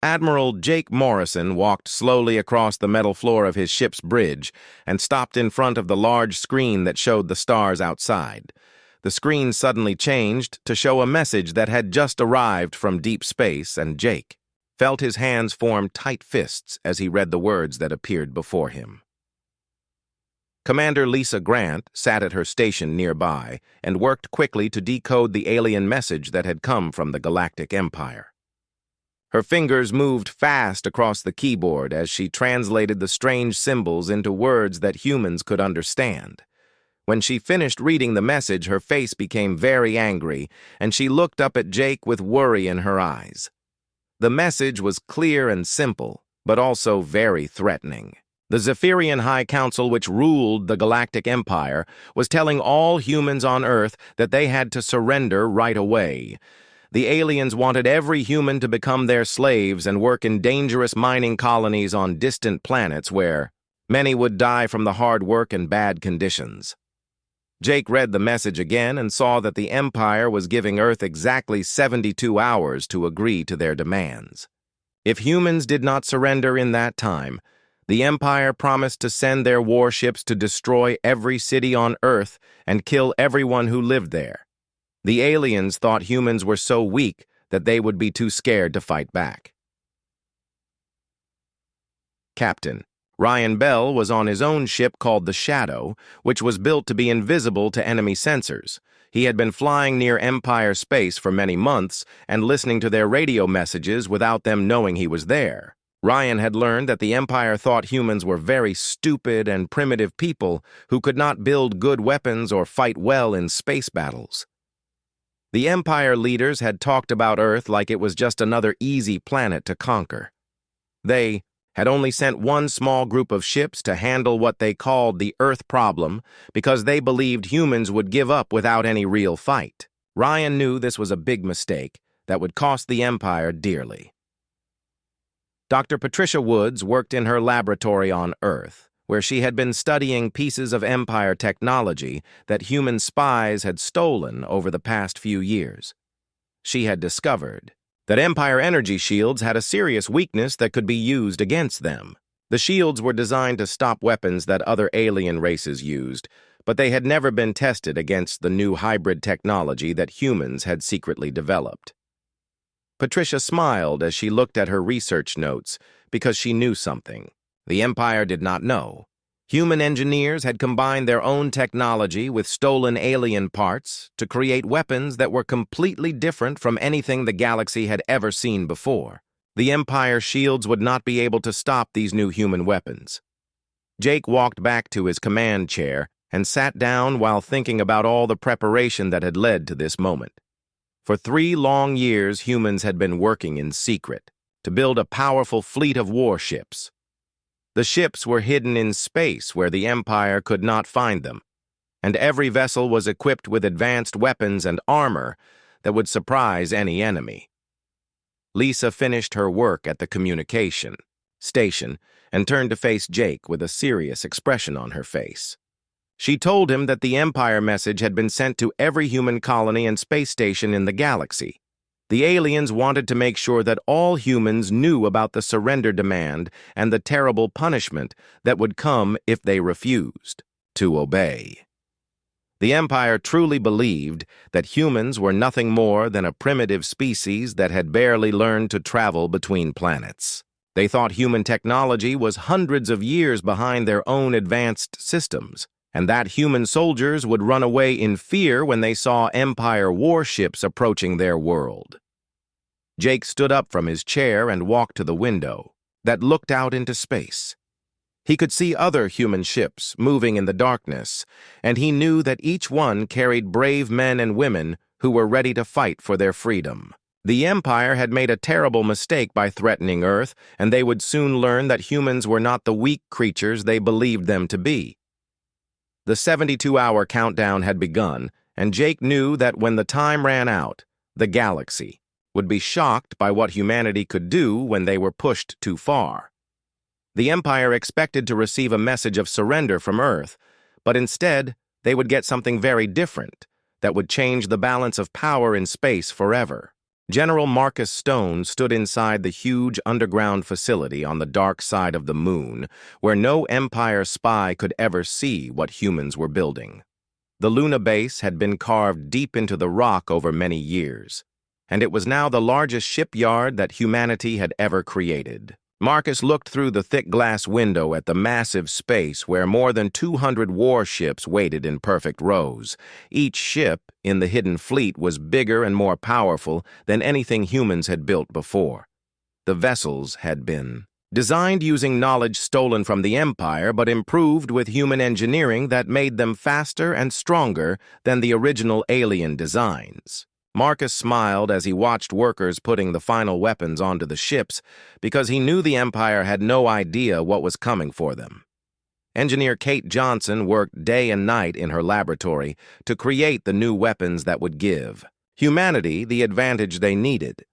Admiral Jake Morrison walked slowly across the metal floor of his ship's bridge and stopped in front of the large screen that showed the stars outside. The screen suddenly changed to show a message that had just arrived from deep space, and Jake felt his hands form tight fists as he read the words that appeared before him. Commander Lisa Grant sat at her station nearby and worked quickly to decode the alien message that had come from the Galactic Empire. Her fingers moved fast across the keyboard as she translated the strange symbols into words that humans could understand. When she finished reading the message, her face became very angry, and she looked up at Jake with worry in her eyes. The message was clear and simple, but also very threatening. The Zephyrian High Council, which ruled the Galactic Empire, was telling all humans on Earth that they had to surrender right away. The aliens wanted every human to become their slaves and work in dangerous mining colonies on distant planets where many would die from the hard work and bad conditions. Jake read the message again and saw that the Empire was giving Earth exactly 72 hours to agree to their demands. If humans did not surrender in that time, the Empire promised to send their warships to destroy every city on Earth and kill everyone who lived there. The aliens thought humans were so weak that they would be too scared to fight back. Captain Ryan Bell was on his own ship called the Shadow, which was built to be invisible to enemy sensors. He had been flying near Empire space for many months and listening to their radio messages without them knowing he was there. Ryan had learned that the Empire thought humans were very stupid and primitive people who could not build good weapons or fight well in space battles. The Empire leaders had talked about Earth like it was just another easy planet to conquer. They had only sent one small group of ships to handle what they called the Earth problem because they believed humans would give up without any real fight. Ryan knew this was a big mistake that would cost the Empire dearly. Dr. Patricia Woods worked in her laboratory on Earth, where she had been studying pieces of Empire technology that human spies had stolen over the past few years. She had discovered that Empire energy shields had a serious weakness that could be used against them. The shields were designed to stop weapons that other alien races used, but they had never been tested against the new hybrid technology that humans had secretly developed. Patricia smiled as she looked at her research notes because she knew something the Empire did not know. Human engineers had combined their own technology with stolen alien parts to create weapons that were completely different from anything the galaxy had ever seen before. The Empire shields would not be able to stop these new human weapons. Jake walked back to his command chair and sat down while thinking about all the preparation that had led to this moment. For 3 long years, humans had been working in secret to build a powerful fleet of warships. The ships were hidden in space where the Empire could not find them, and every vessel was equipped with advanced weapons and armor that would surprise any enemy. Lisa finished her work at the communication station and turned to face Jake with a serious expression on her face. She told him that the Empire message had been sent to every human colony and space station in the galaxy. The aliens wanted to make sure that all humans knew about the surrender demand and the terrible punishment that would come if they refused to obey. The Empire truly believed that humans were nothing more than a primitive species that had barely learned to travel between planets. They thought human technology was hundreds of years behind their own advanced systems, and that human soldiers would run away in fear when they saw Empire warships approaching their world. Jake stood up from his chair and walked to the window that looked out into space. He could see other human ships moving in the darkness, and he knew that each one carried brave men and women who were ready to fight for their freedom. The Empire had made a terrible mistake by threatening Earth, and they would soon learn that humans were not the weak creatures they believed them to be. The 72-hour countdown had begun, and Jake knew that when the time ran out, the galaxy would be shocked by what humanity could do when they were pushed too far. The Empire expected to receive a message of surrender from Earth, but instead they would get something very different that would change the balance of power in space forever. General Marcus Stone stood inside the huge underground facility on the dark side of the moon, where no Empire spy could ever see what humans were building. The Luna base had been carved deep into the rock over many years, and it was now the largest shipyard that humanity had ever created. Marcus looked through the thick glass window at the massive space where more than 200 warships waited in perfect rows. Each ship in the hidden fleet was bigger and more powerful than anything humans had built before. The vessels had been designed using knowledge stolen from the Empire, but improved with human engineering that made them faster and stronger than the original alien designs. Marcus smiled as he watched workers putting the final weapons onto the ships because he knew the Empire had no idea what was coming for them. Engineer Kate Johnson worked day and night in her laboratory to create the new weapons that would give humanity the advantage they needed.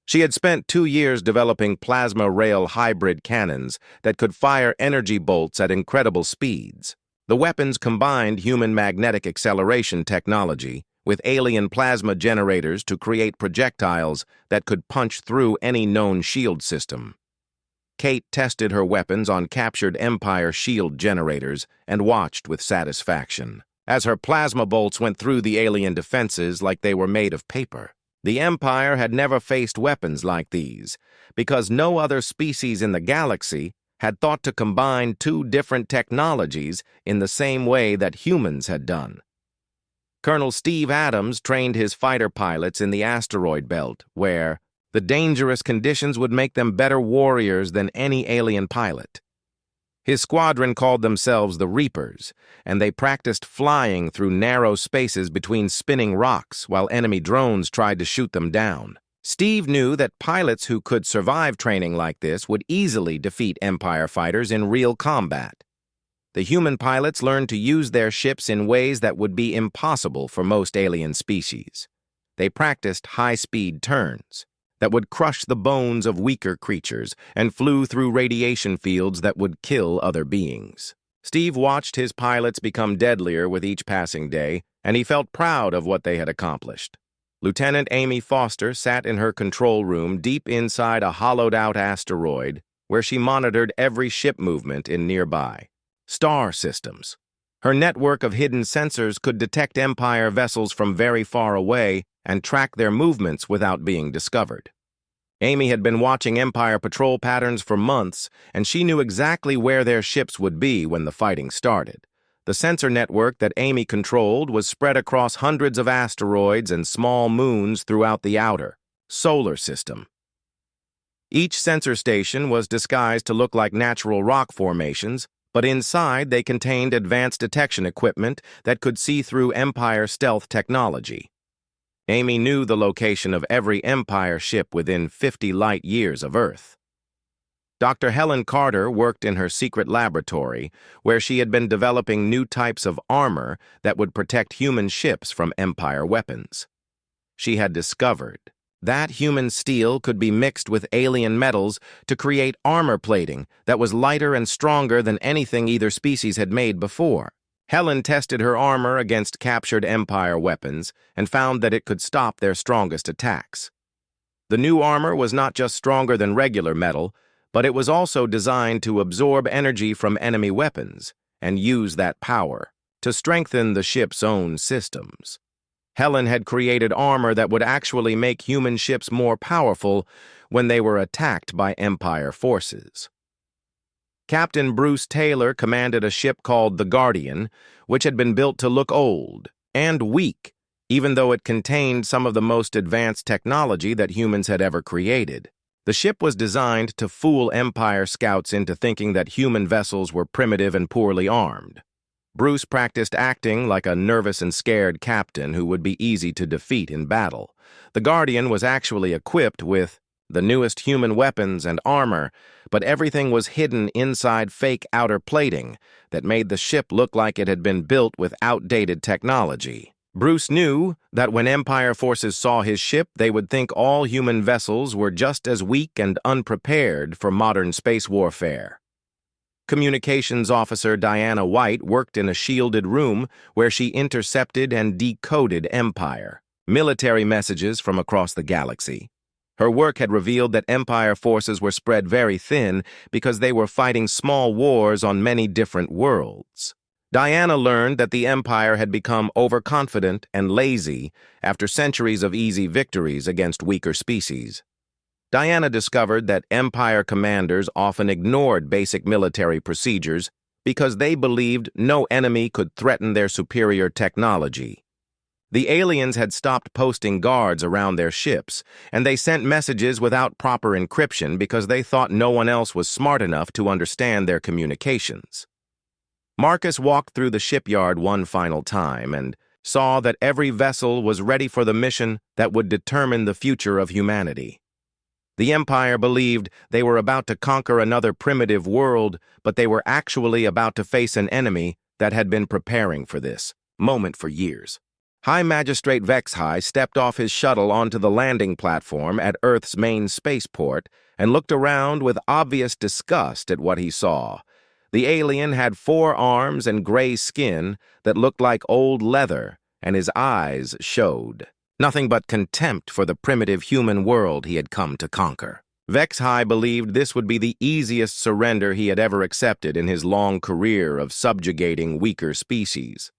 She had spent 2 years developing plasma rail hybrid cannons that could fire energy bolts at incredible speeds. The weapons combined human magnetic acceleration technology with alien plasma generators to create projectiles that could punch through any known shield system. Kate tested her weapons on captured Empire shield generators and watched with satisfaction as her plasma bolts went through the alien defenses like they were made of paper. The Empire had never faced weapons like these because no other species in the galaxy had thought to combine 2 different technologies in the same way that humans had done. Colonel Steve Adams trained his fighter pilots in the asteroid belt, where the dangerous conditions would make them better warriors than any alien pilot. His squadron called themselves the Reapers, and they practiced flying through narrow spaces between spinning rocks while enemy drones tried to shoot them down. Steve knew that pilots who could survive training like this would easily defeat Empire fighters in real combat. The human pilots learned to use their ships in ways that would be impossible for most alien species. They practiced high-speed turns that would crush the bones of weaker creatures and flew through radiation fields that would kill other beings. Steve watched his pilots become deadlier with each passing day, and he felt proud of what they had accomplished. Lieutenant Amy Foster sat in her control room deep inside a hollowed-out asteroid where she monitored every ship movement in nearby star systems. Her network of hidden sensors could detect Empire vessels from very far away and track their movements without being discovered. Amy had been watching Empire patrol patterns for months, and she knew exactly where their ships would be when the fighting started. The sensor network that Amy controlled was spread across hundreds of asteroids and small moons throughout the outer solar system. Each sensor station was disguised to look like natural rock formations, but inside they contained advanced detection equipment that could see through Empire stealth technology. Amy knew the location of every Empire ship within 50 light years of Earth. Dr. Helen Carter worked in her secret laboratory, where she had been developing new types of armor that would protect human ships from Empire weapons. She had discovered that human steel could be mixed with alien metals to create armor plating that was lighter and stronger than anything either species had made before. Helen tested her armor against captured Empire weapons and found that it could stop their strongest attacks. The new armor was not just stronger than regular metal, but it was also designed to absorb energy from enemy weapons and use that power to strengthen the ship's own systems. Helen had created armor that would actually make human ships more powerful when they were attacked by Empire forces. Captain Bruce Taylor commanded a ship called the Guardian, which had been built to look old and weak, even though it contained some of the most advanced technology that humans had ever created. The ship was designed to fool Empire scouts into thinking that human vessels were primitive and poorly armed. Bruce practiced acting like a nervous and scared captain who would be easy to defeat in battle. The Guardian was actually equipped with the newest human weapons and armor, but everything was hidden inside fake outer plating that made the ship look like it had been built with outdated technology. Bruce knew that when Empire forces saw his ship, they would think all human vessels were just as weak and unprepared for modern space warfare. Communications officer Diana White worked in a shielded room where she intercepted and decoded Empire military messages from across the galaxy. Her work had revealed that Empire forces were spread very thin because they were fighting small wars on many different worlds. Diana learned that the Empire had become overconfident and lazy after centuries of easy victories against weaker species. Diana discovered that Empire commanders often ignored basic military procedures because they believed no enemy could threaten their superior technology. The aliens had stopped posting guards around their ships, and they sent messages without proper encryption because they thought no one else was smart enough to understand their communications. Marcus walked through the shipyard one final time and saw that every vessel was ready for the mission that would determine the future of humanity. The Empire believed they were about to conquer another primitive world, but they were actually about to face an enemy that had been preparing for this moment for years. High Magistrate Vexhai stepped off his shuttle onto the landing platform at Earth's main spaceport and looked around with obvious disgust at what he saw. The alien had 4 arms and gray skin that looked like old leather, and his eyes showed nothing but contempt for the primitive human world he had come to conquer. Vexhai believed this would be the easiest surrender he had ever accepted in his long career of subjugating weaker species.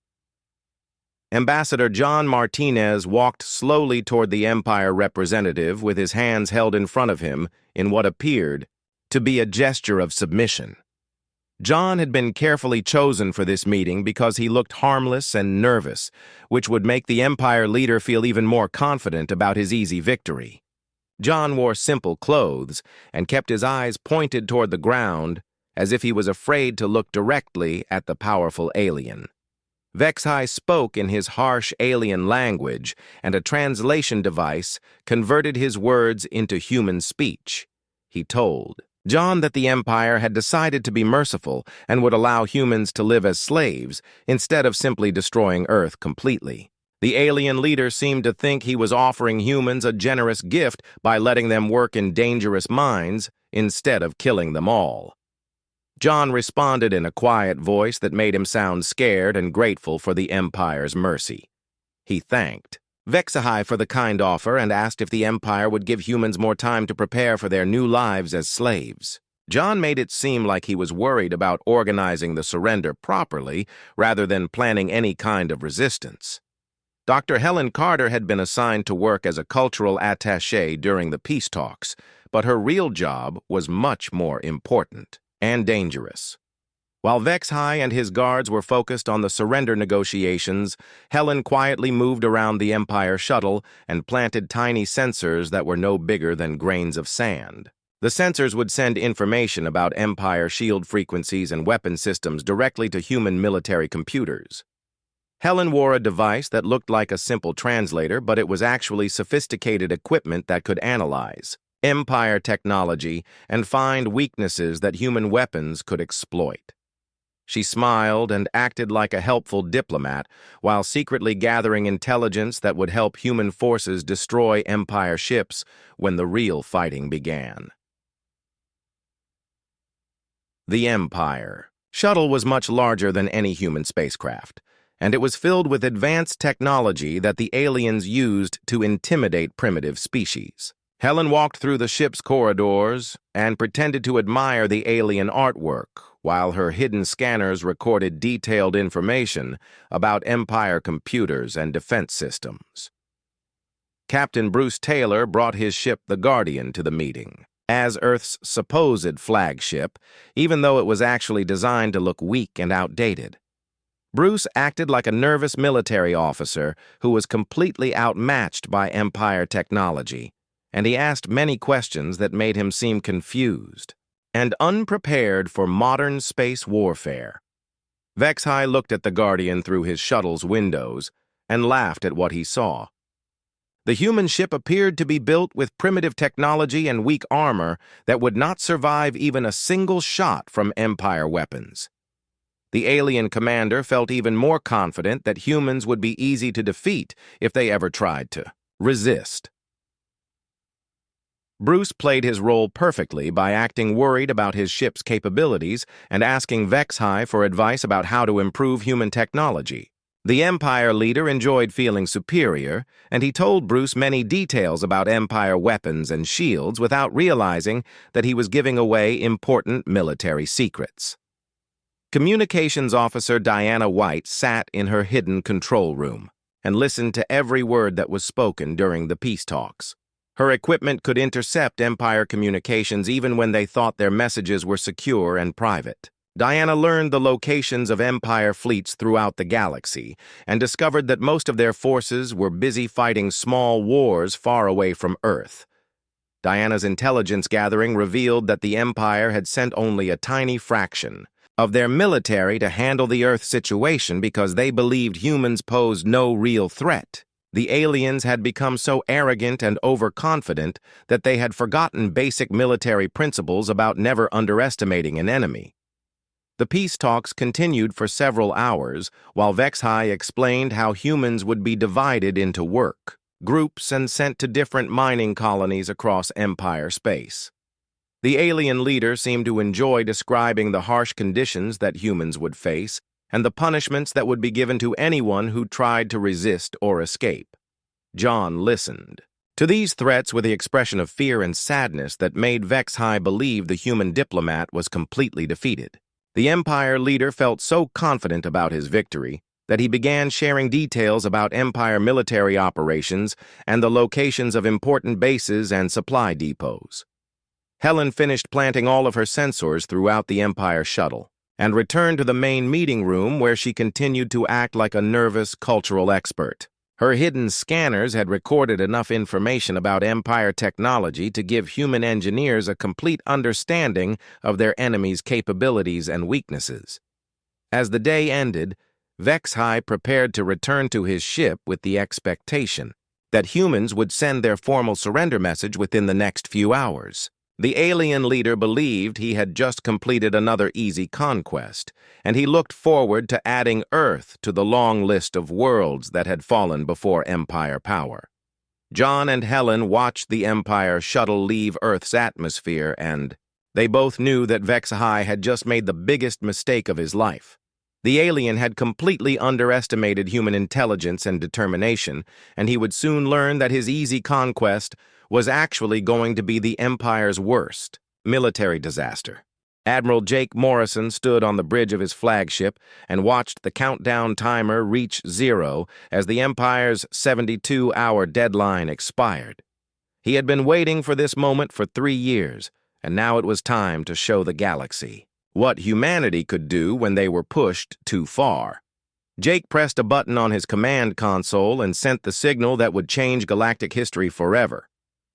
Ambassador John Martinez walked slowly toward the Empire representative with his hands held in front of him in what appeared to be a gesture of submission. John had been carefully chosen for this meeting because he looked harmless and nervous, which would make the Empire leader feel even more confident about his easy victory. John wore simple clothes and kept his eyes pointed toward the ground as if he was afraid to look directly at the powerful alien. Vexhai spoke in his harsh alien language, and a translation device converted his words into human speech. He told John that the Empire had decided to be merciful and would allow humans to live as slaves instead of simply destroying Earth completely. The alien leader seemed to think he was offering humans a generous gift by letting them work in dangerous mines instead of killing them all. John responded in a quiet voice that made him sound scared and grateful for the Empire's mercy. He thanked Vexhai for the kind offer and asked if the Empire would give humans more time to prepare for their new lives as slaves. John made it seem like he was worried about organizing the surrender properly rather than planning any kind of resistance. Dr. Helen Carter had been assigned to work as a cultural attaché during the peace talks, but her real job was much more important and dangerous. While Vexhai and his guards were focused on the surrender negotiations, Helen quietly moved around the Empire shuttle and planted tiny sensors that were no bigger than grains of sand. The sensors would send information about Empire shield frequencies and weapon systems directly to human military computers. Helen wore a device that looked like a simple translator, but it was actually sophisticated equipment that could analyze Empire technology and find weaknesses that human weapons could exploit. She smiled and acted like a helpful diplomat while secretly gathering intelligence that would help human forces destroy Empire ships when the real fighting began. The Empire shuttle was much larger than any human spacecraft, and it was filled with advanced technology that the aliens used to intimidate primitive species. Helen walked through the ship's corridors and pretended to admire the alien artwork, while her hidden scanners recorded detailed information about Empire computers and defense systems. Captain Bruce Taylor brought his ship, the Guardian, to the meeting as Earth's supposed flagship, even though it was actually designed to look weak and outdated. Bruce acted like a nervous military officer who was completely outmatched by Empire technology, and he asked many questions that made him seem confused and unprepared for modern space warfare. Vexhai looked at the Guardian through his shuttle's windows and laughed at what he saw. The human ship appeared to be built with primitive technology and weak armor that would not survive even a single shot from Empire weapons. The alien commander felt even more confident that humans would be easy to defeat if they ever tried to resist. Bruce played his role perfectly by acting worried about his ship's capabilities and asking Vexhai for advice about how to improve human technology. The Empire leader enjoyed feeling superior, and he told Bruce many details about Empire weapons and shields without realizing that he was giving away important military secrets. Communications Officer Diana White sat in her hidden control room and listened to every word that was spoken during the peace talks. Her equipment could intercept Empire communications even when they thought their messages were secure and private. Diana learned the locations of Empire fleets throughout the galaxy and discovered that most of their forces were busy fighting small wars far away from Earth. Diana's intelligence gathering revealed that the Empire had sent only a tiny fraction of their military to handle the Earth situation because they believed humans posed no real threat. The aliens had become so arrogant and overconfident that they had forgotten basic military principles about never underestimating an enemy. The peace talks continued for several hours while Vexhai explained how humans would be divided into work groups and sent to different mining colonies across Empire space. The alien leader seemed to enjoy describing the harsh conditions that humans would face and the punishments that would be given to anyone who tried to resist or escape. John listened to these threats with the expression of fear and sadness that made Vexhai believe the human diplomat was completely defeated. The Empire leader felt so confident about his victory that he began sharing details about Empire military operations and the locations of important bases and supply depots. Helen finished planting all of her sensors throughout the Empire shuttle and returned to the main meeting room where she continued to act like a nervous cultural expert. Her hidden scanners had recorded enough information about Empire technology to give human engineers a complete understanding of their enemy's capabilities and weaknesses. As the day ended, Vexhai prepared to return to his ship with the expectation that humans would send their formal surrender message within the next few hours. The alien leader believed he had just completed another easy conquest, and he looked forward to adding Earth to the long list of worlds that had fallen before Empire power. John and Helen watched the Empire shuttle leave Earth's atmosphere, and they both knew that Vexhai had just made the biggest mistake of his life. The alien had completely underestimated human intelligence and determination, and he would soon learn that his easy conquest was actually going to be the Empire's worst military disaster. Admiral Jake Morrison stood on the bridge of his flagship and watched the countdown timer reach 0 as the Empire's 72-hour deadline expired. He had been waiting for this moment for 3 years, and now it was time to show the galaxy what humanity could do when they were pushed too far. Jake pressed a button on his command console and sent the signal that would change galactic history forever.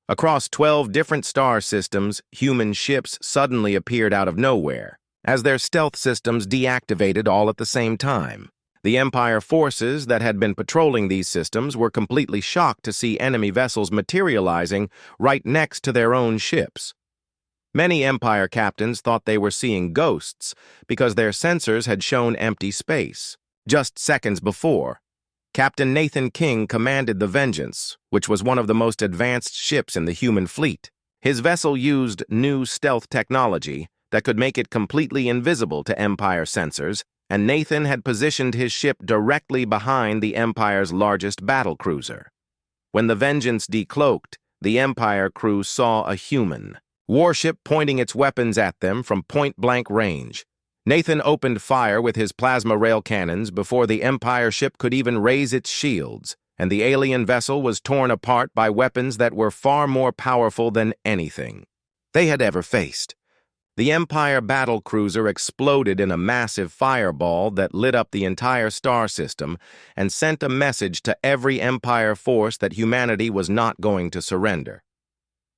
Across 12 different star systems, human ships suddenly appeared out of nowhere, as their stealth systems deactivated all at the same time. The Empire forces that had been patrolling these systems were completely shocked to see enemy vessels materializing right next to their own ships. Many Empire captains thought they were seeing ghosts because their sensors had shown empty space. Just seconds before, Captain Nathan King commanded the Vengeance, which was one of the most advanced ships in the human fleet. His vessel used new stealth technology that could make it completely invisible to Empire sensors, and Nathan had positioned his ship directly behind the Empire's largest battlecruiser. When the Vengeance decloaked, the Empire crew saw a human warship pointing its weapons at them from point-blank range. Nathan opened fire with his plasma rail cannons before the Empire ship could even raise its shields, and the alien vessel was torn apart by weapons that were far more powerful than anything they had ever faced. The Empire battlecruiser exploded in a massive fireball that lit up the entire star system and sent a message to every Empire force that humanity was not going to surrender.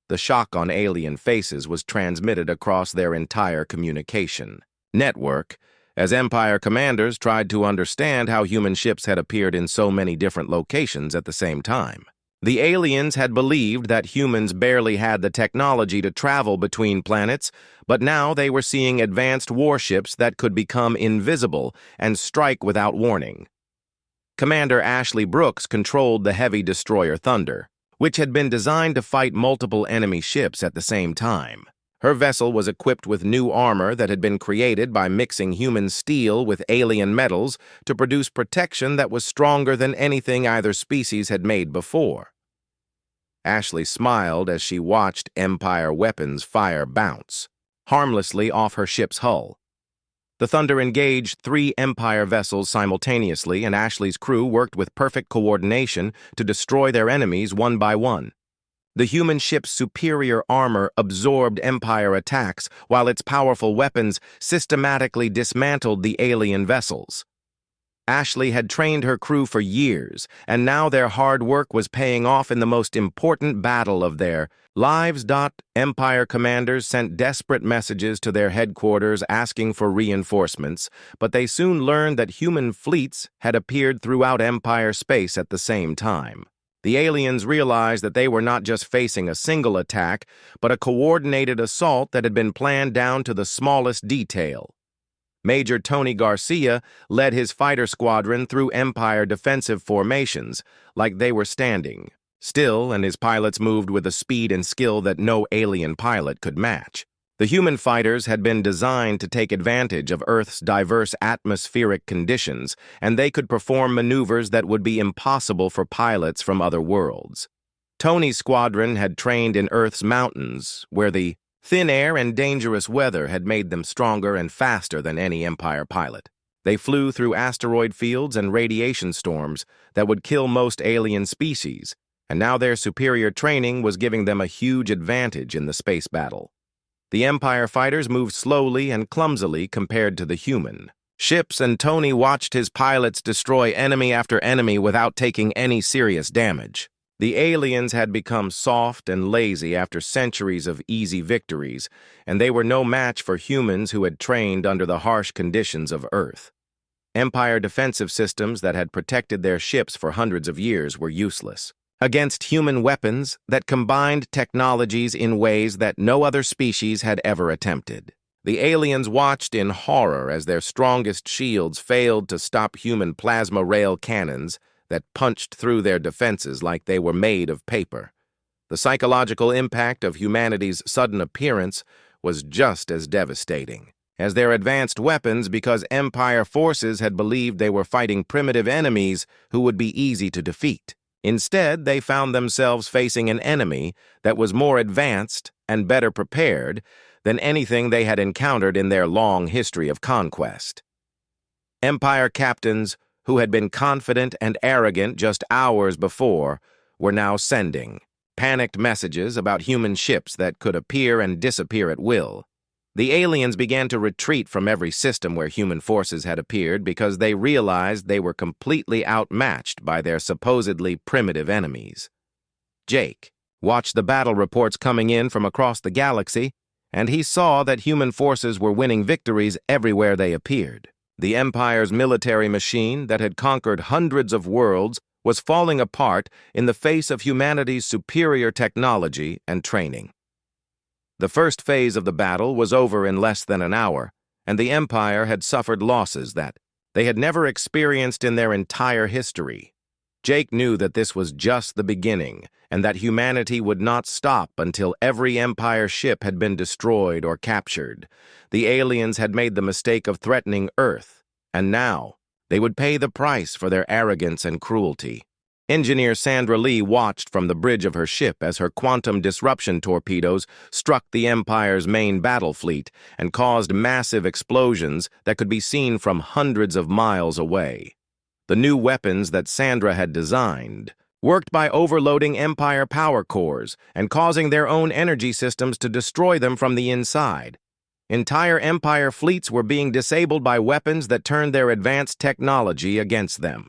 The shock on alien faces was transmitted across their entire communication network, as Empire commanders tried to understand how human ships had appeared in so many different locations at the same time. The aliens had believed that humans barely had the technology to travel between planets, but now they were seeing advanced warships that could become invisible and strike without warning. Commander Ashley Brooks controlled the heavy destroyer Thunder, which had been designed to fight multiple enemy ships at the same time. Her vessel was equipped with new armor that had been created by mixing human steel with alien metals to produce protection that was stronger than anything either species had made before. Ashley smiled as she watched Empire weapons fire bounce harmlessly off her ship's hull. The Thunder engaged 3 Empire vessels simultaneously, and Ashley's crew worked with perfect coordination to destroy their enemies one by one. The human ship's superior armor absorbed Empire attacks, while its powerful weapons systematically dismantled the alien vessels. Ashley had trained her crew for years, and now their hard work was paying off in the most important battle of their lives. Empire commanders sent desperate messages to their headquarters asking for reinforcements, but they soon learned that human fleets had appeared throughout Empire space at the same time. The aliens realized that they were not just facing a single attack, but a coordinated assault that had been planned down to the smallest detail. Major Tony Garcia led his fighter squadron through Empire defensive formations, like they were standing still, and his pilots moved with a speed and skill that no alien pilot could match. The human fighters had been designed to take advantage of Earth's diverse atmospheric conditions, and they could perform maneuvers that would be impossible for pilots from other worlds. Tony's squadron had trained in Earth's mountains, where the thin air and dangerous weather had made them stronger and faster than any Empire pilot. They flew through asteroid fields and radiation storms that would kill most alien species, and now their superior training was giving them a huge advantage in the space battle. The Empire fighters moved slowly and clumsily compared to the human ships, and Tony watched his pilots destroy enemy after enemy without taking any serious damage. The aliens had become soft and lazy after centuries of easy victories, and they were no match for humans who had trained under the harsh conditions of Earth. Empire defensive systems that had protected their ships for hundreds of years were useless against human weapons that combined technologies in ways that no other species had ever attempted. The aliens watched in horror as their strongest shields failed to stop human plasma rail cannons that punched through their defenses like they were made of paper. The psychological impact of humanity's sudden appearance was just as devastating as their advanced weapons, because Empire forces had believed they were fighting primitive enemies who would be easy to defeat. Instead, they found themselves facing an enemy that was more advanced and better prepared than anything they had encountered in their long history of conquest. Empire captains who had been confident and arrogant just hours before were now sending panicked messages about human ships that could appear and disappear at will. The aliens began to retreat from every system where human forces had appeared because they realized they were completely outmatched by their supposedly primitive enemies. Jake watched the battle reports coming in from across the galaxy, and he saw that human forces were winning victories everywhere they appeared. The Empire's military machine that had conquered hundreds of worlds was falling apart in the face of humanity's superior technology and training. The first phase of the battle was over in less than an hour, and the Empire had suffered losses that they had never experienced in their entire history. Jake knew that this was just the beginning, and that humanity would not stop until every Empire ship had been destroyed or captured. The aliens had made the mistake of threatening Earth, and now they would pay the price for their arrogance and cruelty. Engineer Sandra Lee watched from the bridge of her ship as her quantum disruption torpedoes struck the Empire's main battle fleet and caused massive explosions that could be seen from hundreds of miles away. The new weapons that Sandra had designed worked by overloading Empire power cores and causing their own energy systems to destroy them from the inside. Entire Empire fleets were being disabled by weapons that turned their advanced technology against them.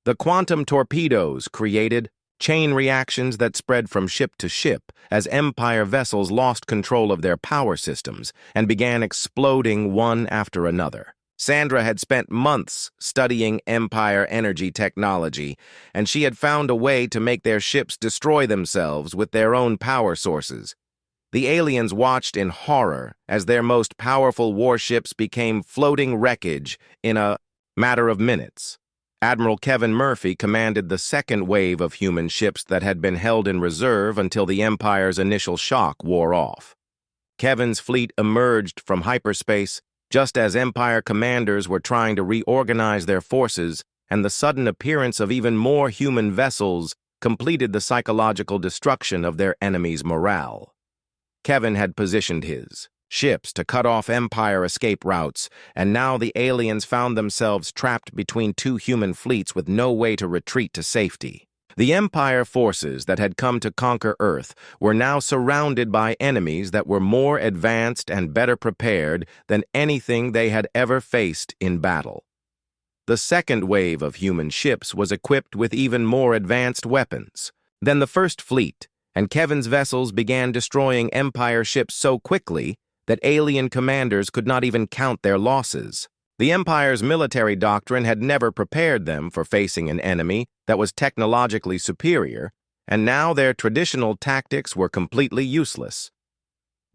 The quantum torpedoes created chain reactions that spread from ship to ship as Empire vessels lost control of their power systems and began exploding one after another. Sandra had spent months studying Empire energy technology, and she had found a way to make their ships destroy themselves with their own power sources. The aliens watched in horror as their most powerful warships became floating wreckage in a matter of minutes. Admiral Kevin Murphy commanded the second wave of human ships that had been held in reserve until the Empire's initial shock wore off. Kevin's fleet emerged from hyperspace just as Empire commanders were trying to reorganize their forces, and the sudden appearance of even more human vessels completed the psychological destruction of their enemies' morale. Kevin had positioned his ships to cut off Empire escape routes, and now the aliens found themselves trapped between two human fleets with no way to retreat to safety. The Empire forces that had come to conquer Earth were now surrounded by enemies that were more advanced and better prepared than anything they had ever faced in battle. The second wave of human ships was equipped with even more advanced weapons than the first fleet, and Kevin's vessels began destroying Empire ships so quickly that alien commanders could not even count their losses. The Empire's military doctrine had never prepared them for facing an enemy that was technologically superior, and now their traditional tactics were completely useless.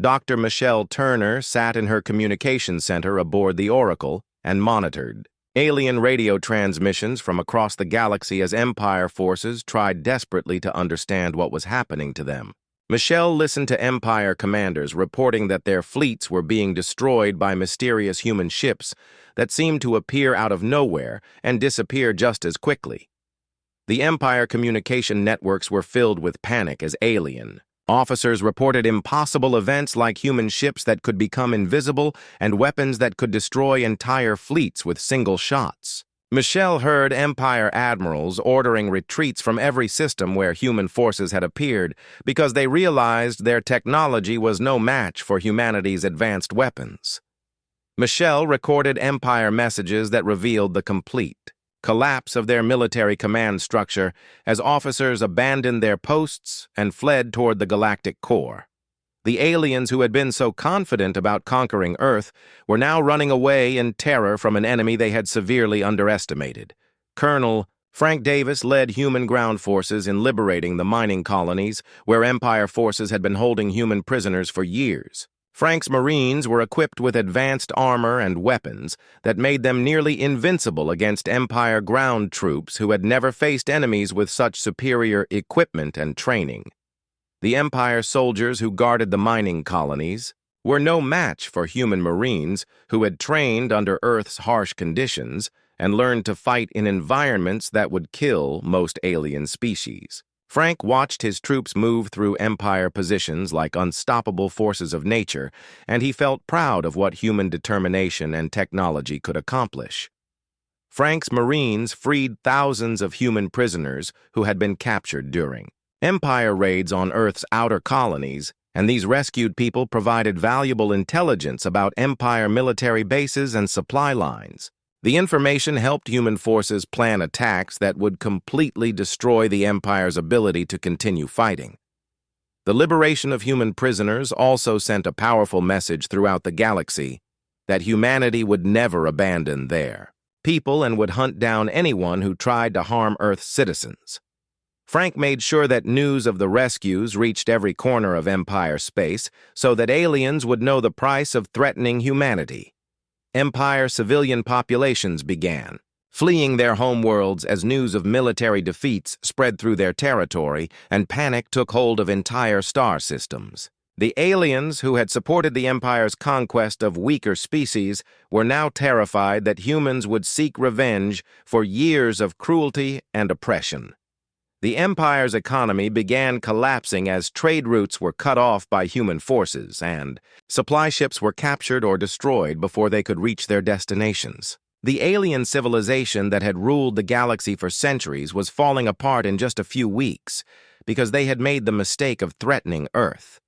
Dr. Michelle Turner sat in her communication center aboard the Oracle and monitored alien radio transmissions from across the galaxy as Empire forces tried desperately to understand what was happening to them. Michelle listened to Empire commanders reporting that their fleets were being destroyed by mysterious human ships that seemed to appear out of nowhere and disappear just as quickly. The Empire communication networks were filled with panic as alien officers reported impossible events like human ships that could become invisible and weapons that could destroy entire fleets with single shots. Michelle heard Empire admirals ordering retreats from every system where human forces had appeared because they realized their technology was no match for humanity's advanced weapons. Michelle recorded Empire messages that revealed the complete collapse of their military command structure as officers abandoned their posts and fled toward the galactic core. The aliens who had been so confident about conquering Earth were now running away in terror from an enemy they had severely underestimated. Colonel Frank Davis led human ground forces in liberating the mining colonies where Empire forces had been holding human prisoners for years. Frank's Marines were equipped with advanced armor and weapons that made them nearly invincible against Empire ground troops who had never faced enemies with such superior equipment and training. The Empire soldiers who guarded the mining colonies were no match for human Marines who had trained under Earth's harsh conditions and learned to fight in environments that would kill most alien species. Frank watched his troops move through Empire positions like unstoppable forces of nature, and he felt proud of what human determination and technology could accomplish. Frank's Marines freed thousands of human prisoners who had been captured during Empire raids on Earth's outer colonies, and these rescued people provided valuable intelligence about Empire military bases and supply lines. The information helped human forces plan attacks that would completely destroy the Empire's ability to continue fighting. The liberation of human prisoners also sent a powerful message throughout the galaxy that humanity would never abandon their people and would hunt down anyone who tried to harm Earth's citizens. Frank made sure that news of the rescues reached every corner of Empire space so that aliens would know the price of threatening humanity. Empire civilian populations began fleeing their homeworlds as news of military defeats spread through their territory and panic took hold of entire star systems. The aliens who had supported the Empire's conquest of weaker species were now terrified that humans would seek revenge for years of cruelty and oppression. The Empire's economy began collapsing as trade routes were cut off by human forces, and supply ships were captured or destroyed before they could reach their destinations. The alien civilization that had ruled the galaxy for centuries was falling apart in just a few weeks because they had made the mistake of threatening Earth.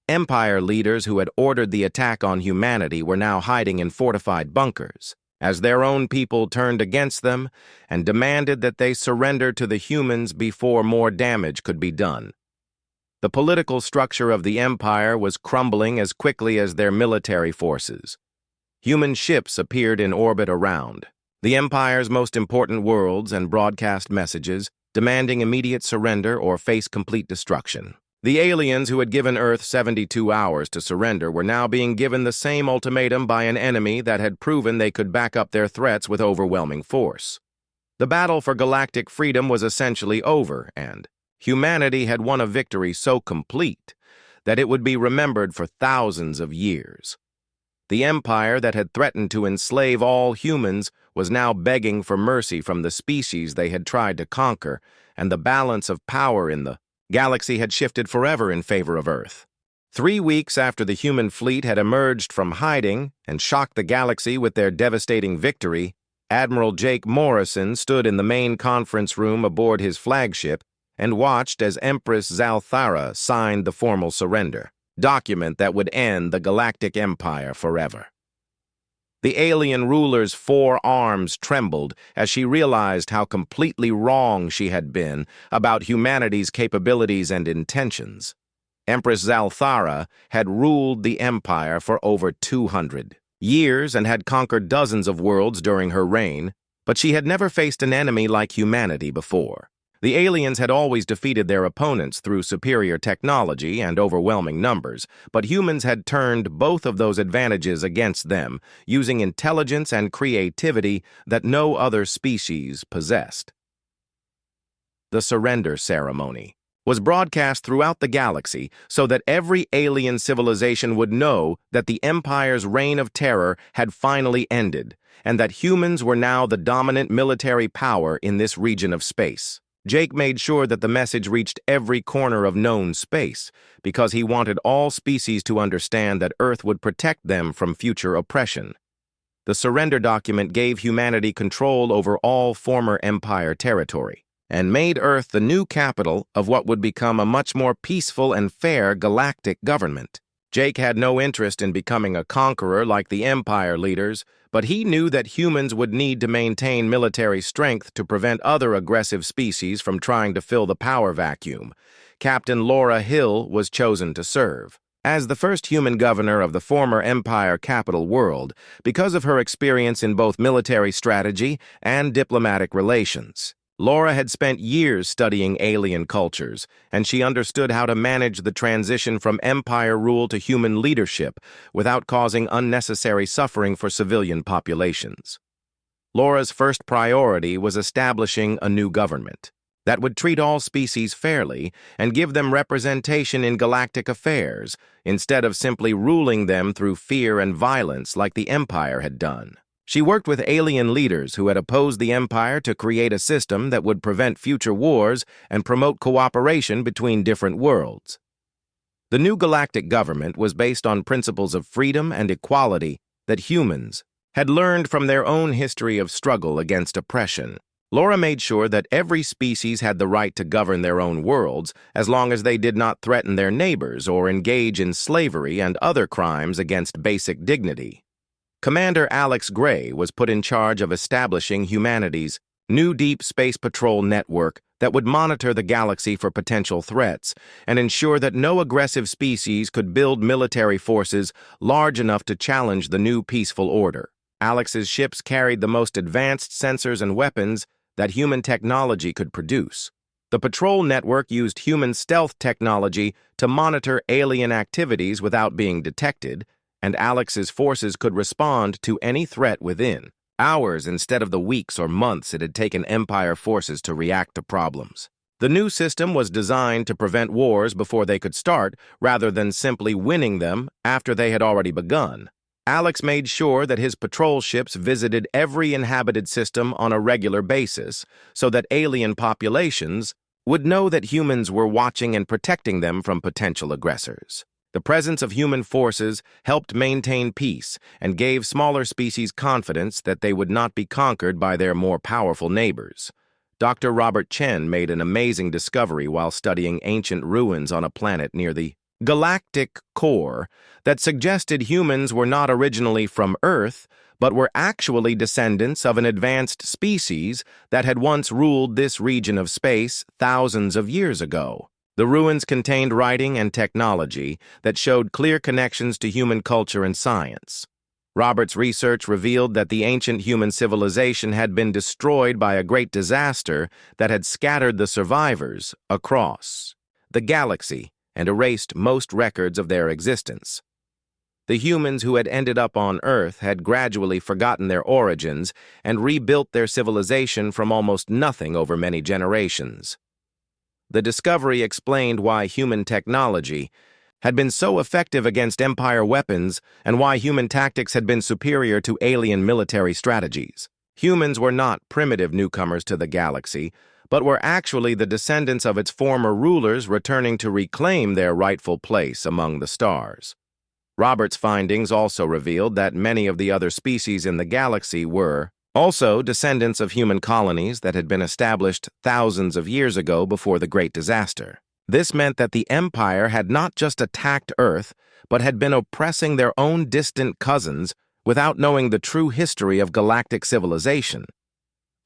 Empire leaders who had ordered the attack on humanity were now hiding in fortified bunkers, as their own people turned against them and demanded that they surrender to the humans before more damage could be done. The political structure of the Empire was crumbling as quickly as their military forces. Human ships appeared in orbit around the Empire's most important worlds and broadcast messages, demanding immediate surrender or face complete destruction. The aliens who had given Earth 72 hours to surrender were now being given the same ultimatum by an enemy that had proven they could back up their threats with overwhelming force. The battle for galactic freedom was essentially over, and humanity had won a victory so complete that it would be remembered for thousands of years. The empire that had threatened to enslave all humans was now begging for mercy from the species they had tried to conquer, and the balance of power in the galaxy had shifted forever in favor of Earth. 3 weeks after the human fleet had emerged from hiding and shocked the galaxy with their devastating victory, Admiral Jake Morrison stood in the main conference room aboard his flagship and watched as Empress Zalthara signed the formal surrender document that would end the Galactic Empire forever. The alien ruler's 4 arms trembled as she realized how completely wrong she had been about humanity's capabilities and intentions. Empress Zalthara had ruled the empire for over 200 years and had conquered dozens of worlds during her reign, but she had never faced an enemy like humanity before. The aliens had always defeated their opponents through superior technology and overwhelming numbers, but humans had turned both of those advantages against them, using intelligence and creativity that no other species possessed. The surrender ceremony was broadcast throughout the galaxy so that every alien civilization would know that the Empire's reign of terror had finally ended, and that humans were now the dominant military power in this region of space. Jake made sure that the message reached every corner of known space, because he wanted all species to understand that Earth would protect them from future oppression. The surrender document gave humanity control over all former Empire territory, and made Earth the new capital of what would become a much more peaceful and fair galactic government. Jake had no interest in becoming a conqueror like the Empire leaders, but he knew that humans would need to maintain military strength to prevent other aggressive species from trying to fill the power vacuum. Captain Laura Hill was chosen to serve as the first human governor of the former Empire capital world because of her experience in both military strategy and diplomatic relations. Laura had spent years studying alien cultures, and she understood how to manage the transition from empire rule to human leadership without causing unnecessary suffering for civilian populations. Laura's first priority was establishing a new government that would treat all species fairly and give them representation in galactic affairs, instead of simply ruling them through fear and violence like the Empire had done. She worked with alien leaders who had opposed the Empire to create a system that would prevent future wars and promote cooperation between different worlds. The new galactic government was based on principles of freedom and equality that humans had learned from their own history of struggle against oppression. Laura made sure that every species had the right to govern their own worlds as long as they did not threaten their neighbors or engage in slavery and other crimes against basic dignity. Commander Alex Gray was put in charge of establishing humanity's new Deep Space Patrol network that would monitor the galaxy for potential threats and ensure that no aggressive species could build military forces large enough to challenge the new peaceful order. Alex's ships carried the most advanced sensors and weapons that human technology could produce. The patrol network used human stealth technology to monitor alien activities without being detected, and Alex's forces could respond to any threat within hours instead of the weeks or months it had taken Empire forces to react to problems. The new system was designed to prevent wars before they could start, rather than simply winning them after they had already begun. Alex made sure that his patrol ships visited every inhabited system on a regular basis, so that alien populations would know that humans were watching and protecting them from potential aggressors. The presence of human forces helped maintain peace and gave smaller species confidence that they would not be conquered by their more powerful neighbors. Dr. Robert Chen made an amazing discovery while studying ancient ruins on a planet near the galactic core that suggested humans were not originally from Earth, but were actually descendants of an advanced species that had once ruled this region of space thousands of years ago. The ruins contained writing and technology that showed clear connections to human culture and science. Robert's research revealed that the ancient human civilization had been destroyed by a great disaster that had scattered the survivors across the galaxy and erased most records of their existence. The humans who had ended up on Earth had gradually forgotten their origins and rebuilt their civilization from almost nothing over many generations. The discovery explained why human technology had been so effective against Empire weapons and why human tactics had been superior to alien military strategies. Humans were not primitive newcomers to the galaxy, but were actually the descendants of its former rulers returning to reclaim their rightful place among the stars. Robert's findings also revealed that many of the other species in the galaxy were also descendants of human colonies that had been established thousands of years ago before the Great Disaster. This meant that the Empire had not just attacked Earth, but had been oppressing their own distant cousins without knowing the true history of galactic civilization.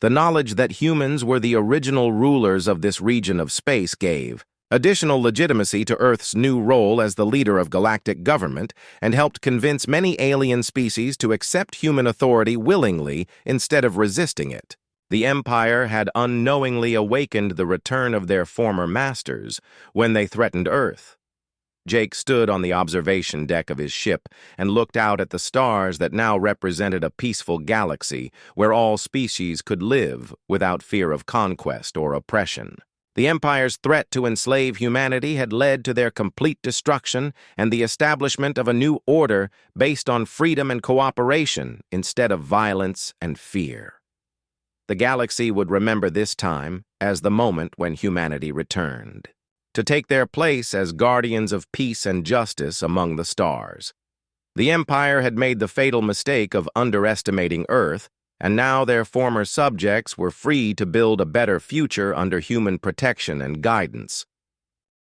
The knowledge that humans were the original rulers of this region of space gave additional legitimacy to Earth's new role as the leader of galactic government and helped convince many alien species to accept human authority willingly instead of resisting it. The Empire had unknowingly awakened the return of their former masters when they threatened Earth. Jake stood on the observation deck of his ship and looked out at the stars that now represented a peaceful galaxy where all species could live without fear of conquest or oppression. The Empire's threat to enslave humanity had led to their complete destruction and the establishment of a new order based on freedom and cooperation instead of violence and fear. The galaxy would remember this time as the moment when humanity returned, to take their place as guardians of peace and justice among the stars. The Empire had made the fatal mistake of underestimating Earth, and now their former subjects were free to build a better future under human protection and guidance.